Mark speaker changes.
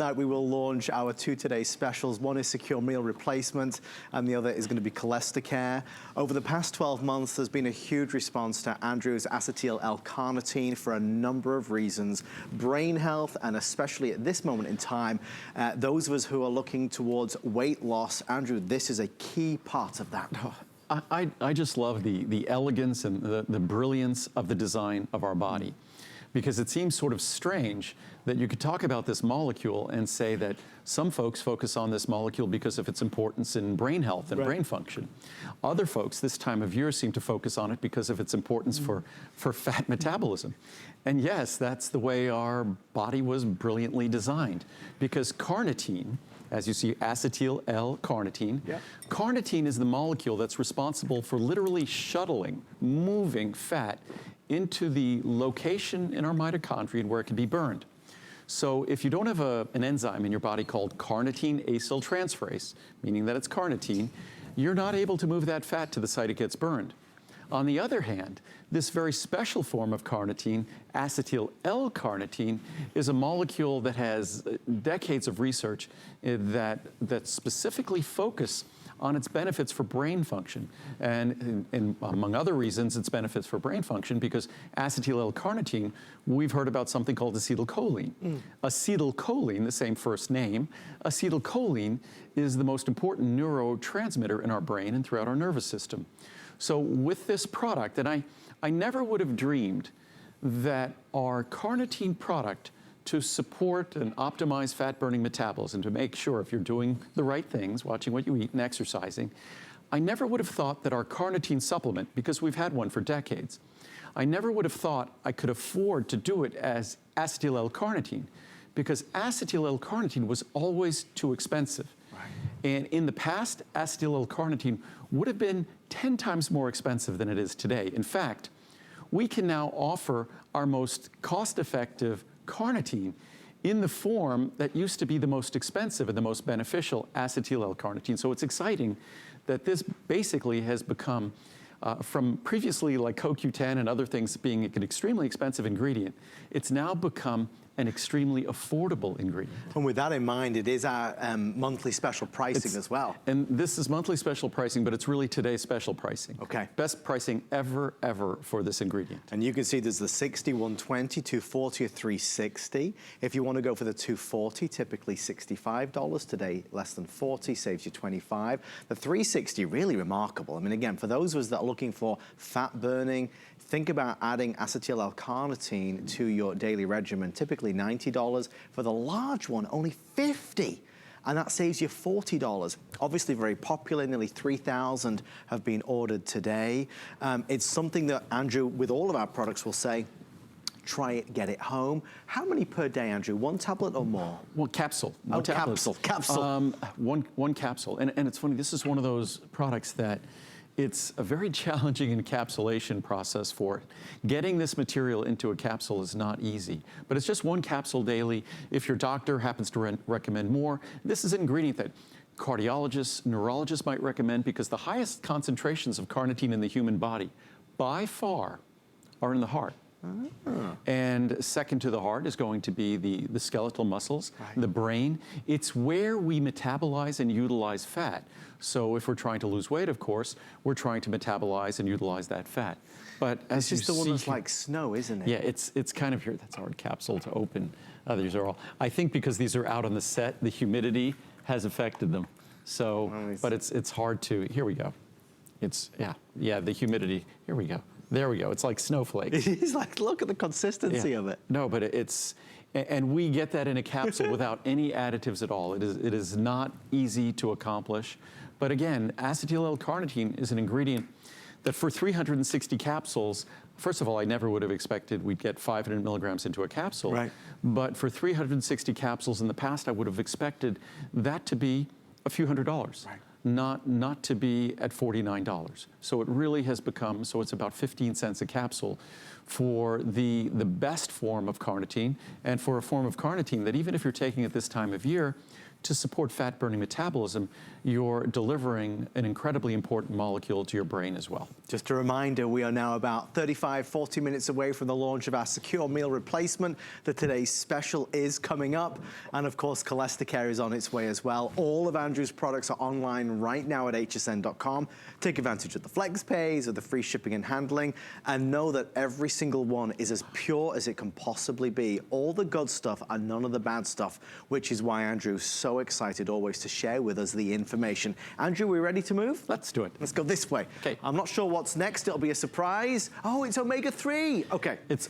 Speaker 1: Tonight we will launch our two today's specials. One is Secure Meal Replacement and the other is going to be Cholesterol Care. Over the past 12 months there's been a huge response to Andrew's Acetyl L-Carnitine for a number of reasons. Brain health, and especially at this moment in time, those of us who are looking towards weight loss. Andrew, this is a key part of that.
Speaker 2: I just love the elegance and the brilliance of the design of our body. Because it seems sort of strange that you could talk about this molecule and say that some folks focus on this molecule because of its importance in brain health and brain function. Other folks this time of year seem to focus on it because of its importance for fat metabolism. And yes, that's the way our body was brilliantly designed. Because carnitine, as you see, acetyl L-carnitine, carnitine is the molecule that's responsible for literally shuttling, moving fat into the location in our mitochondria where it can be burned. So if you don't have an enzyme in your body called carnitine acyltransferase, meaning that it's carnitine, you're not able to move that fat to the site it gets burned. On the other hand, this very special form of carnitine, acetyl L-carnitine, is a molecule that has decades of research that specifically focus on its benefits for brain function. And among other reasons, its benefits for brain function, because acetyl L-carnitine, we've heard about something called acetylcholine. Acetylcholine, the same first name, acetylcholine is the most important neurotransmitter in our brain and throughout our nervous system. So with this product, and I never would have dreamed that our carnitine product to support and optimize fat-burning metabolism, to make sure if you're doing the right things, watching what you eat and exercising, I never would have thought that our carnitine supplement, because we've had one for decades, I never would have thought I could afford to do it as acetyl L-carnitine, because acetyl L-carnitine was always too expensive. And in the past, acetyl L-carnitine would have been 10 times more expensive than it is today. In fact, we can now offer our most cost-effective carnitine in the form that used to be the most expensive and the most beneficial, acetyl L-carnitine. So it's exciting that this basically has become, from previously like CoQ10 and other things being an extremely expensive ingredient, it's now become an extremely affordable ingredient.
Speaker 1: And with that in mind, it is our monthly special pricing as well.
Speaker 2: And this is monthly special pricing, but it's really today's special pricing.
Speaker 1: Okay.
Speaker 2: Best pricing ever for this ingredient.
Speaker 1: And you can see there's the 60, 120, 240, or 360. If you want to go for the 240, typically $65. Today, less than 40, saves you 25. The 360, really remarkable. I mean, again, for those of us that are looking for fat burning, think about adding acetyl L-carnitine to your daily regimen. Typically $90. For the large one, only $50. And that saves you $40. Obviously very popular, nearly 3,000 have been ordered today. It's something that Andrew, with all of our products, will say, try it, get it home. How many per day, Andrew? One tablet or more?
Speaker 2: Well, capsule.
Speaker 1: Oh, capsule.
Speaker 2: One capsule. And it's funny, this is one of those products that it's a very challenging encapsulation process for it. Getting this material into a capsule is not easy, but it's just one capsule daily. If your doctor happens to recommend more, this is an ingredient that cardiologists, neurologists might recommend, because the highest concentrations of carnitine in the human body, by far, are in the heart. And second to the heart is going to be the skeletal muscles, the brain. It's where we metabolize and utilize fat. So if we're trying to lose weight, of course, we're trying to metabolize and utilize that fat. But as you see,
Speaker 1: this is the one that's like snow, isn't it?
Speaker 2: Yeah, it's kind of here. That's a hard capsule to open. These are all, I think because these are out on the set, the humidity has affected them. So, but it's hard to, here we go. It's, yeah, the humidity, here we go. There we go. It's like snowflakes.
Speaker 1: He's like, look at the consistency of it.
Speaker 2: No, but and we get that in a capsule without any additives at all. It is not easy to accomplish. But again, acetyl L-carnitine is an ingredient that for 360 capsules, first of all, I never would have expected we'd get 500 milligrams into a capsule.
Speaker 1: Right.
Speaker 2: But for 360 capsules in the past, I would have expected that to be a few $100s. Right. Not to be at $49. So it really has become, so it's about 15 cents a capsule for the best form of carnitine, and for a form of carnitine that even if you're taking it this time of year, to support fat-burning metabolism, you're delivering an incredibly important molecule to your brain as well.
Speaker 1: Just a reminder, we are now about 35, 40 minutes away from the launch of our secure meal replacement. Today's special is coming up. And of course, Cholesterol is on its way as well. All of Andrew's products are online right now at hsn.com. Take advantage of the flex pays, of the free shipping and handling, and know that every single one is as pure as it can possibly be. All the good stuff and none of the bad stuff, which is why Andrew's so excited always to share with us the information. Andrew, we ready to move?
Speaker 2: Let's do it.
Speaker 1: Let's go this way.
Speaker 2: Okay.
Speaker 1: I'm not sure what's next. It'll be a surprise. Oh, it's omega-3. Okay.
Speaker 2: It's